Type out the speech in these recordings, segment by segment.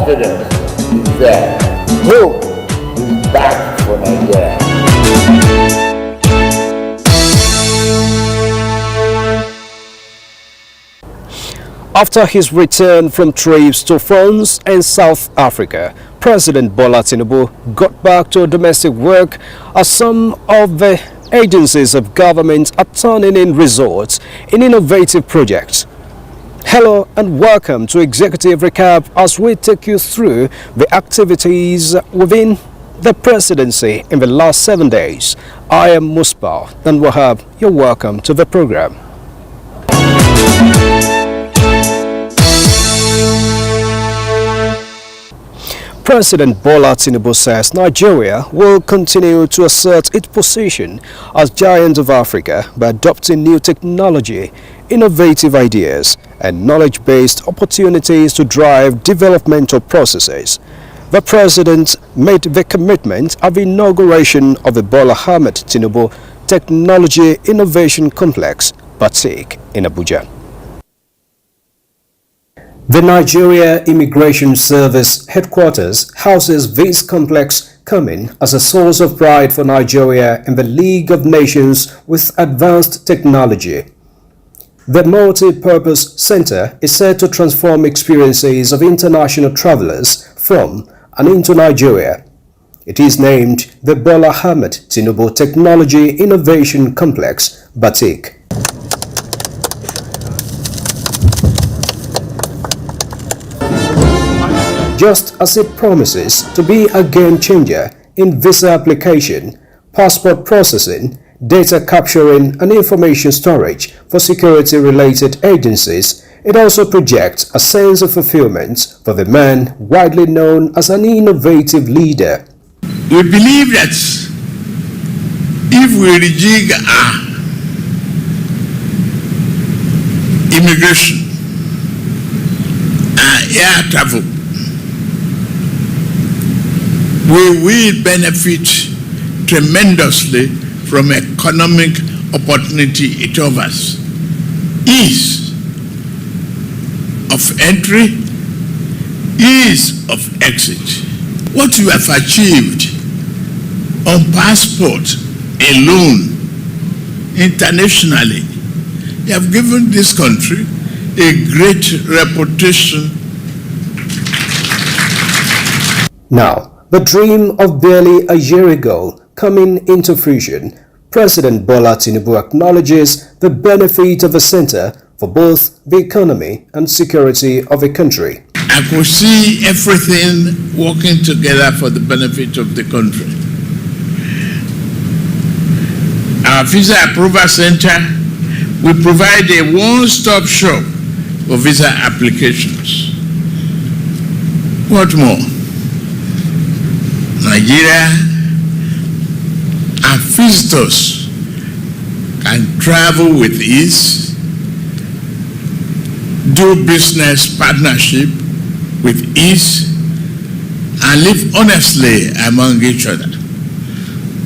confidence is there. Hope is back for Nigeria. After his return from trips to France and South Africa, President Bola Tinubu got back to domestic work as some of the agencies of government are turning in resources in innovative projects. Hello and welcome to Executive Recap as we take you through the activities within the presidency in the last 7 days. I am Musbah and Wahab. You're welcome to the program. President Bola Tinubu says Nigeria will continue to assert its position as giant of Africa by adopting new technology, innovative ideas, and knowledge-based opportunities to drive developmental processes. The president made the commitment at the inauguration of the Bola Ahmed Tinubu Technology Innovation Complex, DEC, in Abuja. The Nigeria Immigration Service headquarters houses this complex, coming as a source of pride for Nigeria in the League of Nations with advanced technology. The multi-purpose center is set to transform experiences of international travelers from and into Nigeria. It is named the Bola Ahmed Tinubu Technology Innovation Complex, DEC. Just as it promises to be a game-changer in visa application, passport processing, data capturing and information storage for security-related agencies, it also projects a sense of fulfillment for the man widely known as an innovative leader. We believe that if we rejig our immigration, our air travel, we will benefit tremendously from economic opportunity it offers. Ease of entry, ease of exit. What you have achieved on passport alone, internationally, you have given this country a great reputation. Now, the dream of barely a year ago coming into fruition, President Bola Tinubu acknowledges the benefit of a center for both the economy and security of the country. I could see everything working together for the benefit of the country. Our Visa Approval Center will provide a one-stop shop for visa applications. What more? Nigeria and visitors can travel with ease, do business partnership with ease, and live honestly among each other,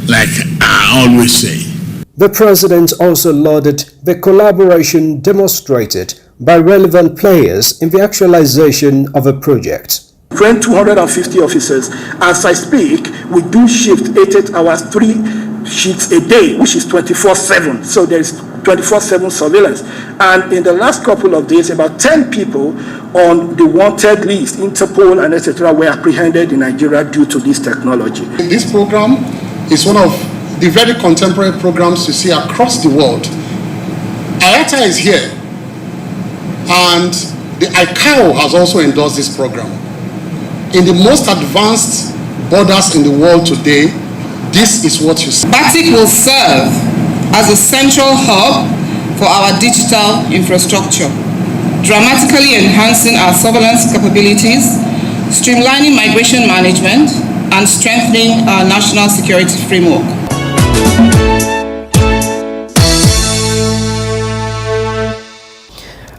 like I always say. The president also lauded the collaboration demonstrated by relevant players in the actualization of a project. Train 250 officers. As I speak, we do shift 8 hours, 3 shifts a day, which is 24/7. So there is 24/7 surveillance. And in the last couple of days, about 10 people on the wanted list, Interpol and etc., were apprehended in Nigeria due to this technology. This program is one of the very contemporary programs you see across the world. IATA is here, and the ICAO has also endorsed this program. In the most advanced borders in the world today, this is what you see. DEC will serve as a central hub for our digital infrastructure, dramatically enhancing our surveillance capabilities, streamlining migration management, and strengthening our national security framework.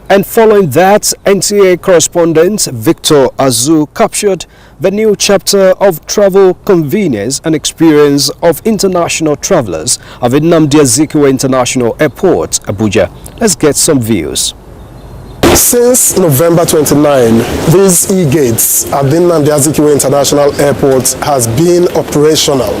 And following that, NTA correspondent Victor Azu captured the new chapter of travel convenience and experience of international travelers at the Nnamdi Azikiwe International Airport, Abuja. Let's get some views. Since November 29, these e-gates at the Nnamdi Azikiwe International Airport has been operational.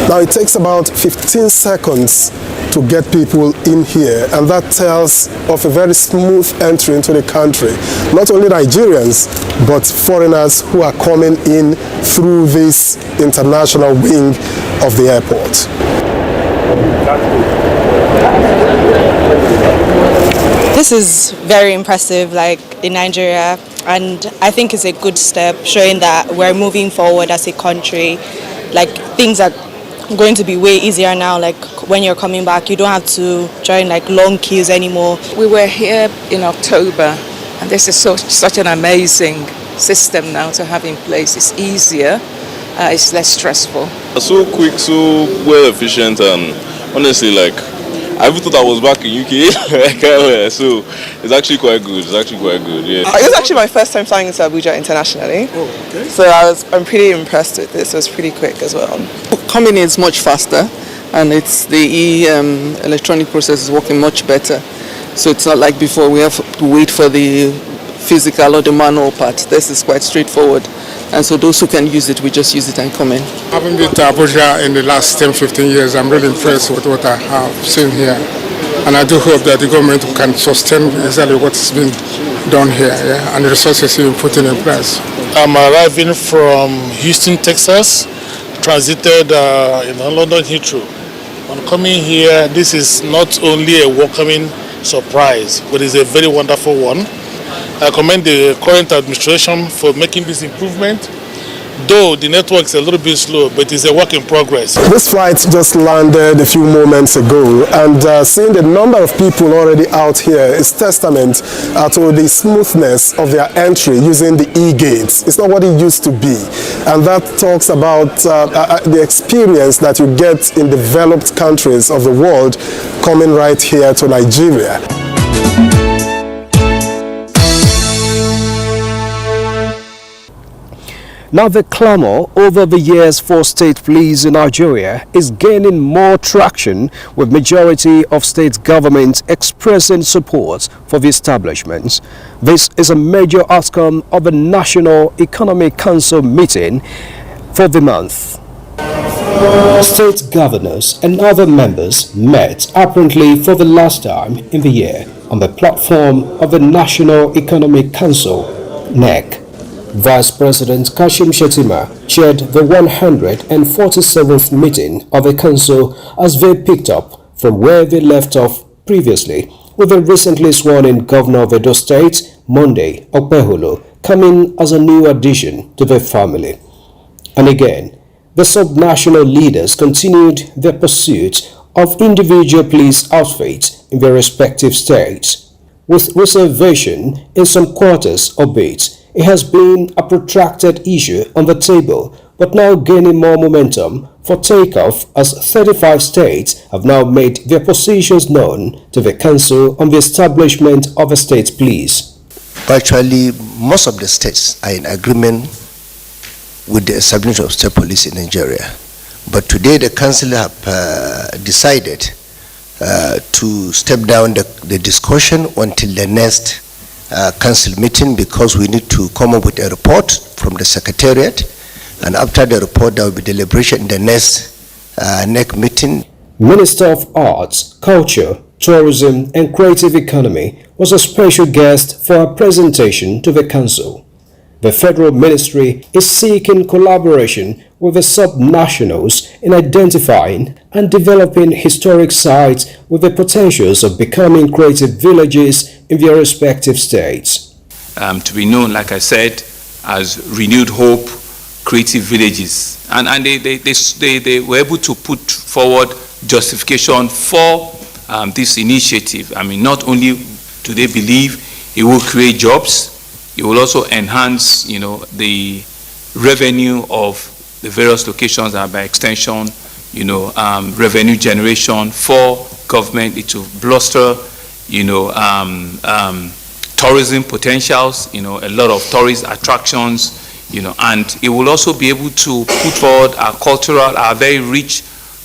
Now it takes about 15 seconds to get people in here, and that tells of a very smooth entry into the country. Not only Nigerians, but foreigners who are coming in through this international wing of the airport. This is very impressive, like in Nigeria, and I think it's a good step showing that we're moving forward as a country. Like things are going to be way easier now. Like when you're coming back, you don't have to join like long queues anymore. We were here in October, and this is such an amazing system now to have in place. It's easier, it's less stressful. So quick, so well efficient, and honestly, like I even thought I was back in UK. So it's actually quite good. Yeah. It's actually my first time flying into Abuja internationally. Oh, okay. So I'm pretty impressed with this. It was pretty quick as well. Coming in is much faster, and it's the electronic process is working much better. So it's not like before we have to wait for the physical or the manual part. This is quite straightforward. And so those who can use it, we just use it and come in. Having been to Abuja in the last 10-15 years, I'm really impressed with what I have seen here. And I do hope that the government can sustain exactly what's been done here, yeah, and the resources you're putting in place. I'm arriving from Houston, Texas, transited in London Heathrow. On coming here, this is not only a welcoming surprise, but it's a very wonderful one. I commend the current administration for making this improvement, though the network is a little bit slow, but it's a work in progress. This flight just landed a few moments ago, and seeing the number of people already out here is testament to the smoothness of their entry using the e-gates. It's not what it used to be, and that talks about the experience that you get in developed countries of the world coming right here to Nigeria. Now the clamor over the years for state police in Nigeria is gaining more traction, with majority of state governments expressing support for the establishments. This is a major outcome of the National Economic Council meeting for the month. State governors and other members met apparently for the last time in the year on the platform of the National Economic Council, NEC. Vice President Kashim Shettima chaired the 147th meeting of the council as they picked up from where they left off previously, with the recently sworn-in governor of Edo State, Monday Okpeholo, coming as a new addition to the family. And again, the sub-national leaders continued their pursuit of individual police outfits in their respective states, with reservation in some quarters, albeit it has been a protracted issue on the table, but now gaining more momentum for takeoff as 35 states have now made their positions known to the council on the establishment of a state police. Virtually most of the states are in agreement with the establishment of state police in Nigeria. But today the council have decided to step down the discussion until the next council meeting, because we need to come up with a report from the secretariat, and after the report there will be deliberation in the next NEC meeting. Minister of Arts, Culture, Tourism and Creative Economy was a special guest for a presentation to the council. The federal ministry is seeking collaboration with the sub-nationals in identifying and developing historic sites with the potentials of becoming creative villages in their respective states. To be known, like I said, as Renewed Hope Creative Villages. And they were able to put forward justification for this initiative. I mean, not only do they believe it will create jobs, it will also enhance, the revenue of the various locations, and by extension, revenue generation for government. It will bluster, tourism potentials, a lot of tourist attractions, and it will also be able to put forward our very rich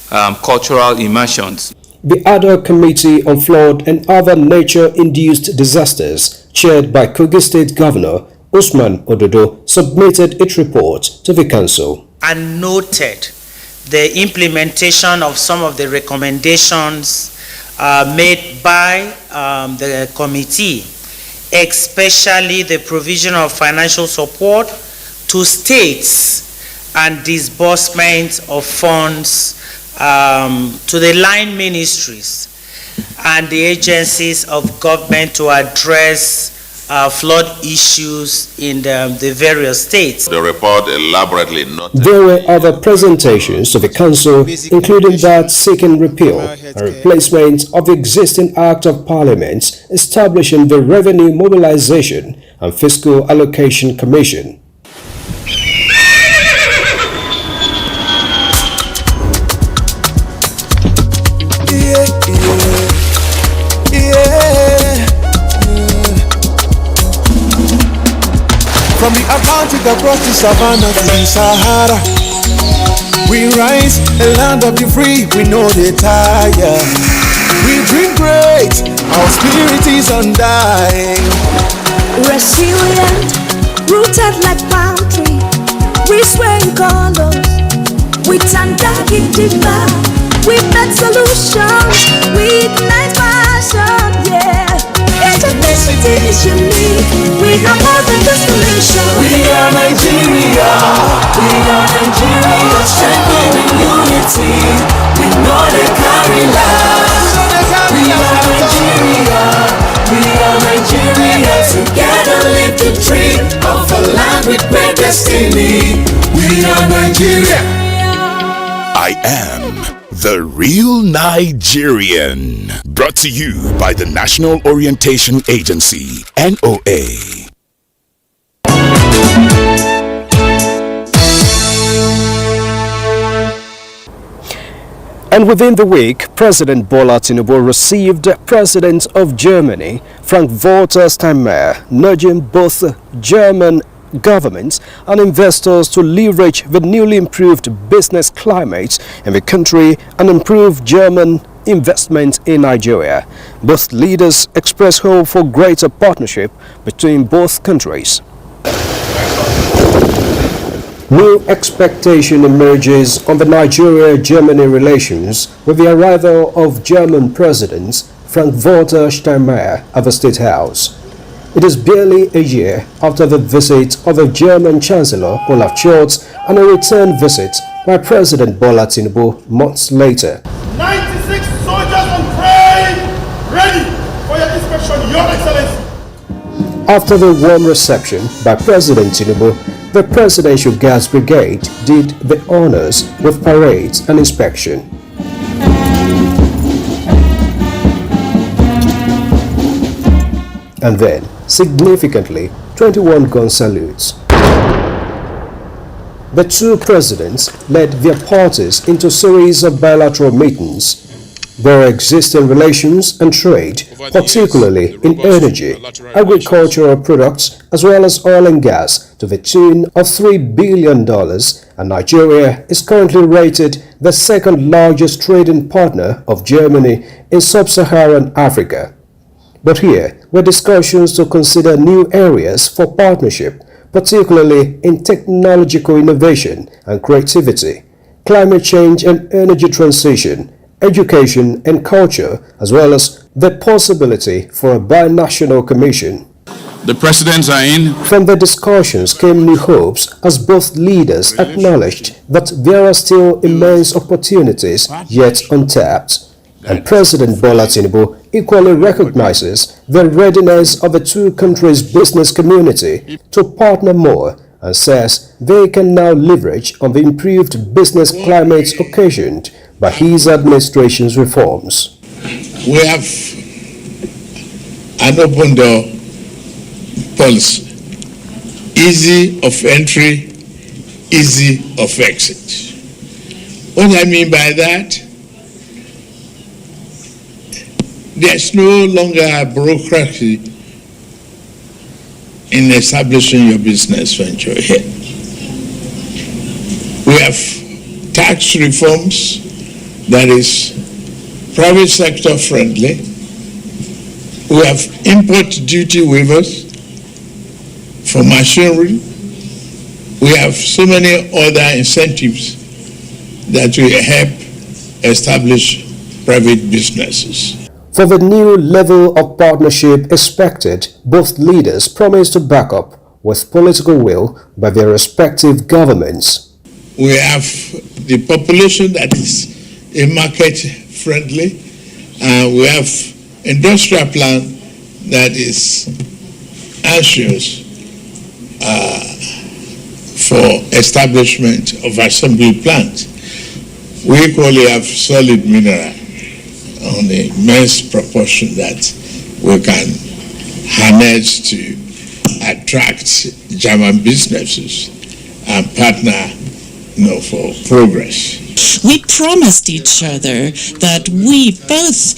cultural immersions. The Ad hoc Committee on Flood and Other Nature-Induced Disasters chaired by Kogi State Governor Usman Ododo, submitted its report to the council. And noted the implementation of some of the recommendations made by the committee, especially the provision of financial support to states and disbursement of funds to the line ministries and the agencies of government to address flood issues in the various states. The report elaborately noted. There were other presentations to the council, including that seeking repeal and replacement of the existing Act of Parliament establishing the Revenue Mobilization and Fiscal Allocation Commission. From the Atlantic across the savannah to the Sahara, we rise, a land of the free, we know they tire. We dream great, our spirit is undying. Resilient, rooted like palm tree, we sway in colors, with undying demand. We make solutions, we ignite passion, yeah. Ethnicity is unique, we are more than just a nation. We are Nigeria, strengthening unity, we know they carry lives. We are Nigeria, together live the dream of a land with great destiny. We are Nigeria. I am the Real Nigerian. Brought to you by the National Orientation Agency, NOA. And within the week, President Bola Tinubu received President of Germany, Frank-Walter Steinmeier, nudging both German governments and investors to leverage the newly improved business climate in the country and improve German investment in Nigeria. Both leaders expressed hope for greater partnership between both countries. New expectation emerges on the Nigeria-Germany relations with the arrival of German President Frank-Walter Steinmeier at the State House. It is barely a year after the visit of the German Chancellor Olaf Scholz and a return visit by President Bola Tinubu months later. 96 soldiers on parade, ready for your inspection, Your Excellency. After the warm reception by President Tinubu, the Presidential Guards Brigade did the honors with parades and inspection. And then, significantly, 21 gun salutes. The two presidents led their parties into a series of bilateral meetings. Their existing relations and trade, particularly in energy, agricultural products, as well as oil and gas, to the tune of $3 billion, and Nigeria is currently rated the second largest trading partner of Germany in sub-Saharan Africa. But here were discussions to consider new areas for partnership, particularly in technological innovation and creativity, climate change and energy transition, education and culture, as well as the possibility for a binational commission. The presidents are in. From the discussions came new hopes as both leaders acknowledged that there are still immense opportunities yet untapped. And President Bola Tinubu equally recognizes the readiness of the two countries' business community to partner more and says they can now leverage on the improved business climate occasioned by his administration's reforms. We have an open door policy. Easy of entry, easy of exit. What I mean by that, there's no longer a bureaucracy in establishing your business venture here. We have tax reforms that is private sector friendly, We have import duty waivers for machinery. We have so many other incentives that will help establish private businesses. For the new level of partnership expected, both leaders promised to back up with political will by their respective governments. We have the population that is a market friendly. We have industrial plan that is anxious for establishment of assembly plants. We equally have solid mineral on the immense proportion that we can harness to attract German businesses and partner, for progress. We promised each other that we both,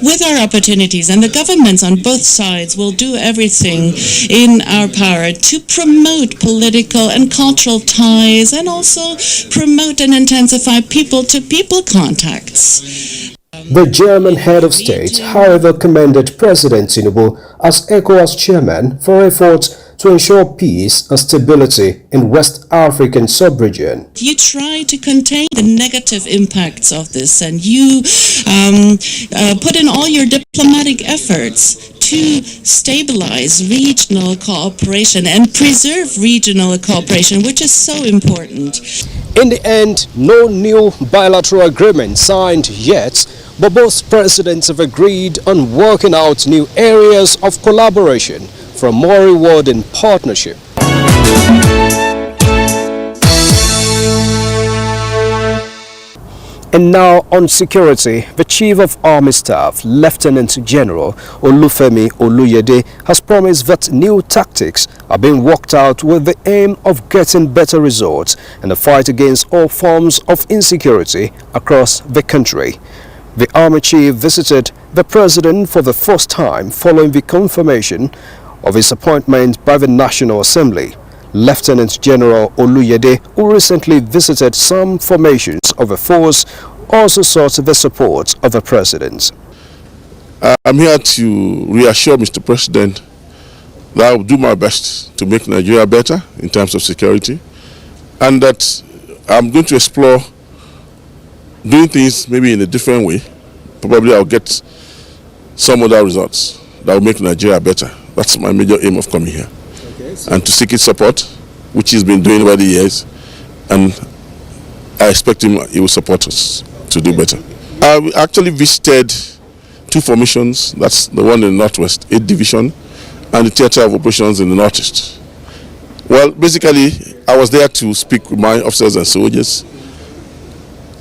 with our opportunities, and the governments on both sides will do everything in our power to promote political and cultural ties and also promote and intensify people-to-people contacts. The German head of state, however, commended President Tinubu as ECOWAS chairman for efforts to ensure peace and stability in West African sub-region. You try to contain the negative impacts of this, and you put in all your diplomatic efforts to stabilize regional cooperation and preserve regional cooperation, which is so important. In the end, no new bilateral agreement signed yet, but both presidents have agreed on working out new areas of collaboration for a more rewarding partnership. And now on security, the Chief of Army Staff, Lieutenant General Olufemi Oluyede, has promised that new tactics are being worked out with the aim of getting better results in the fight against all forms of insecurity across the country. The Army Chief visited the President for the first time following the confirmation of his appointment by the National Assembly. Lieutenant General Oluyede, who recently visited some formations of the force, also sought the support of the President. I'm here to reassure Mr. President that I will do my best to make Nigeria better in terms of security, and that I'm going to explore doing things maybe in a different way. Probably I'll get some other results that will make Nigeria better. That's my major aim of coming here. And to seek his support, which he's been doing over the years, and I expect he will support us to do better. I actually visited two formations. That's the one in the Northwest, 8th Division, and the Theatre of Operations in the Northeast. Well, basically, I was there to speak with my officers and soldiers,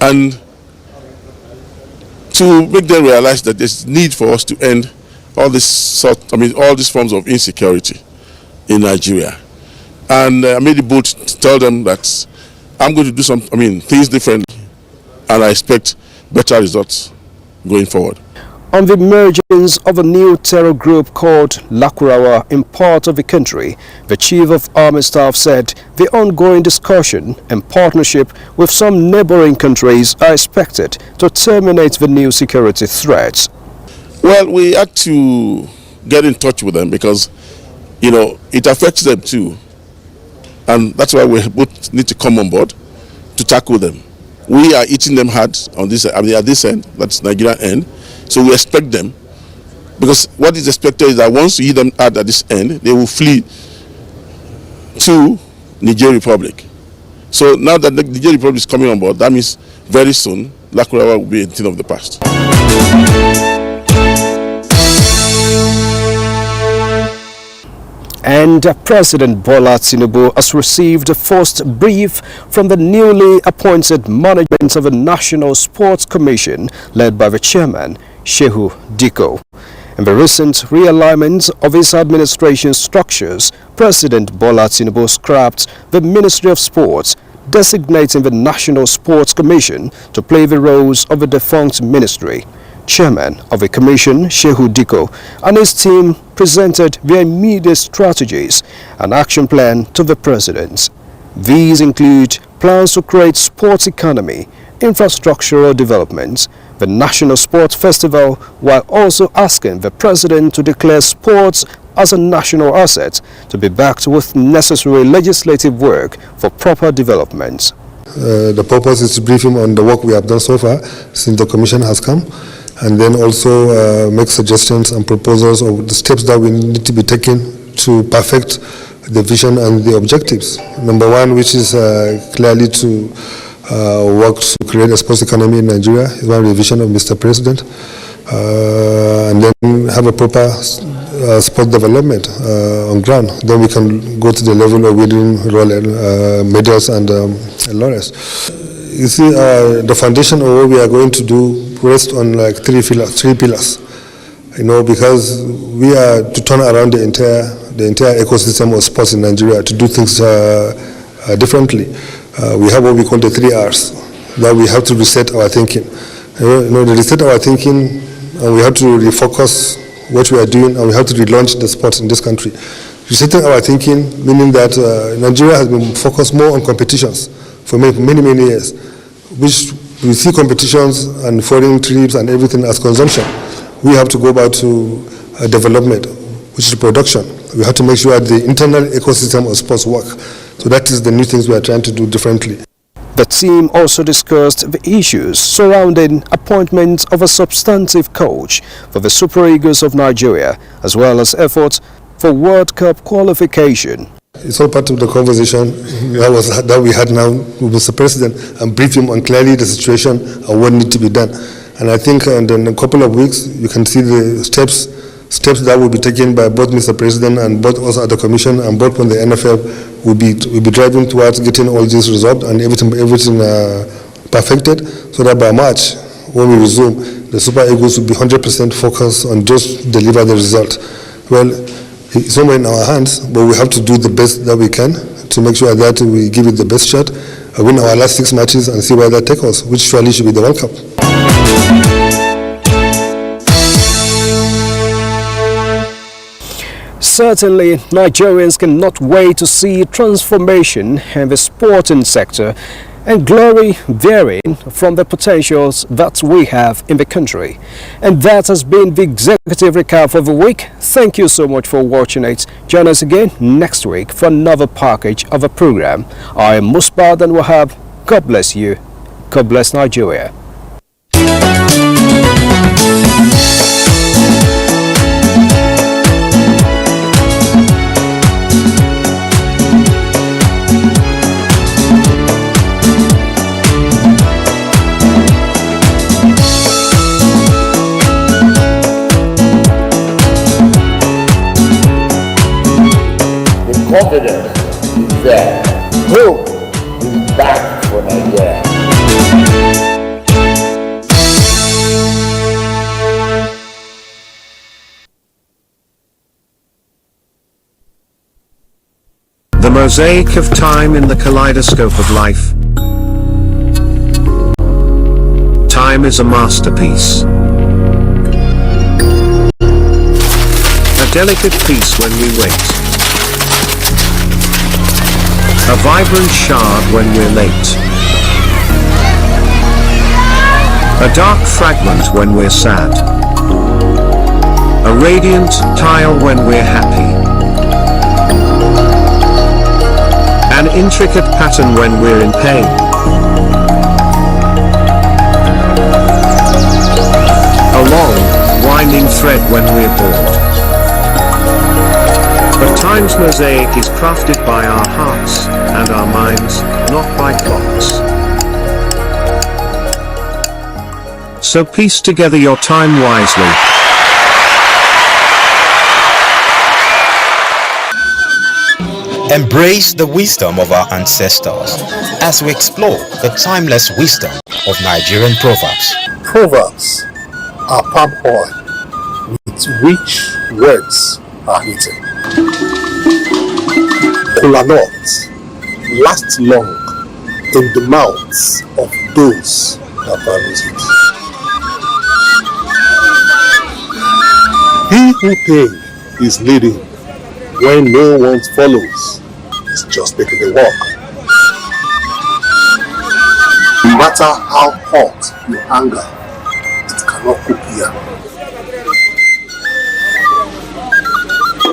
and to make them realize that there's need for us to end all these forms of insecurity in Nigeria. And I made it bold to tell them that I'm going to do things differently, and I expect better results going forward. On the emergence of a new terror group called Lakurawa in part of the country, the Chief of Army Staff said the ongoing discussion and partnership with some neighboring countries are expected to terminate the new security threats. Well, we had to get in touch with them because, it affects them too. And that's why we both need to come on board to tackle them. We are eating them hard on this, at this end, that's Nigerian end. So we expect them, because what is expected is that once you hit them hard at this end, they will flee to Niger Republic. So now that the Niger Republic is coming on board, that means very soon, Lakurawa will be a thing of the past. And President Bola Tinubu has received the first brief from the newly appointed management of the National Sports Commission led by the chairman, Shehu Diko. In the recent realignment of his administration structures, President Bola Tinubu scrapped the Ministry of Sports, designating the National Sports Commission to play the roles of a defunct ministry. Chairman of the Commission, Shehu Diko, and his team presented their immediate strategies and action plan to the President. These include plans to create sports economy, infrastructural developments, the National Sports Festival, while also asking the President to declare sports as a national asset to be backed with necessary legislative work for proper development. The purpose is to brief him on the work we have done so far since the Commission has come, and then also make suggestions and proposals of the steps that we need to be taken to perfect the vision and the objectives. Number one, which is clearly to work to create a sports economy in Nigeria, is one vision of Mr. President, and then have a proper sport development on ground. Then we can go to the level of winning medals and laurels. You see, the foundation of what we are going to do rests on like three pillars. You know, because we are to turn around the entire ecosystem of sports in Nigeria to do things differently. We have what we call the 3 R's, that we have to reset our thinking. You know, to reset our thinking, and we have to refocus what we are doing, and we have to relaunch the sport in this country. Resetting our thinking, meaning that Nigeria has been focused more on competitions for many years, which we see competitions and foreign trips and everything as consumption. We have to go back to development, which is production. We have to make sure that the internal ecosystem of sports work. So that is the new things we are trying to do differently. The team also discussed the issues surrounding appointment of a substantive coach for the Super Eagles of Nigeria, as well as efforts for World Cup qualification. It's all part of the conversation that we had now with Mr. President, and brief him on clearly the situation and what needs to be done. And I think in a couple of weeks, you can see the steps that will be taken by both Mr. President and both us at the Commission and both when the NFF will be driving towards getting all this resolved and everything perfected, so that by March, when we resume, the Super Eagles will be 100% focused on just deliver the result. Well, it's somewhere in our hands, but we have to do the best that we can to make sure that we give it the best shot, win our last 6 matches and see where that takes us, which surely should be the World Cup. Certainly, Nigerians cannot wait to see transformation in the sporting sector and glory varying from the potentials that we have in the country. And that has been the executive recap of the week. Thank you so much for watching it. Join us again next week for another package of a program. I am Musbad and Wahab. God bless you. God bless Nigeria. Confidence is there. Hope is back for Nigeria. The mosaic of time in the kaleidoscope of life. Time is a masterpiece. A delicate piece when we wait. A vibrant shard when we're late. A dark fragment when we're sad. A radiant tile when we're happy. An intricate pattern when we're in pain. A long, winding thread when we're bored. But time's mosaic is crafted by our hearts and our minds, not by clocks. So piece together your time wisely. Embrace the wisdom of our ancestors as we explore the timeless wisdom of Nigerian proverbs. Proverbs are palm oil with which words are written. Kola nuts last long in the mouths of those that value it. He who thinks is leading when no one follows is just making the walk. no matter how hot your anger, it cannot cook here.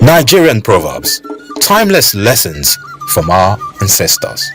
Nigerian proverbs, timeless lessons from our ancestors.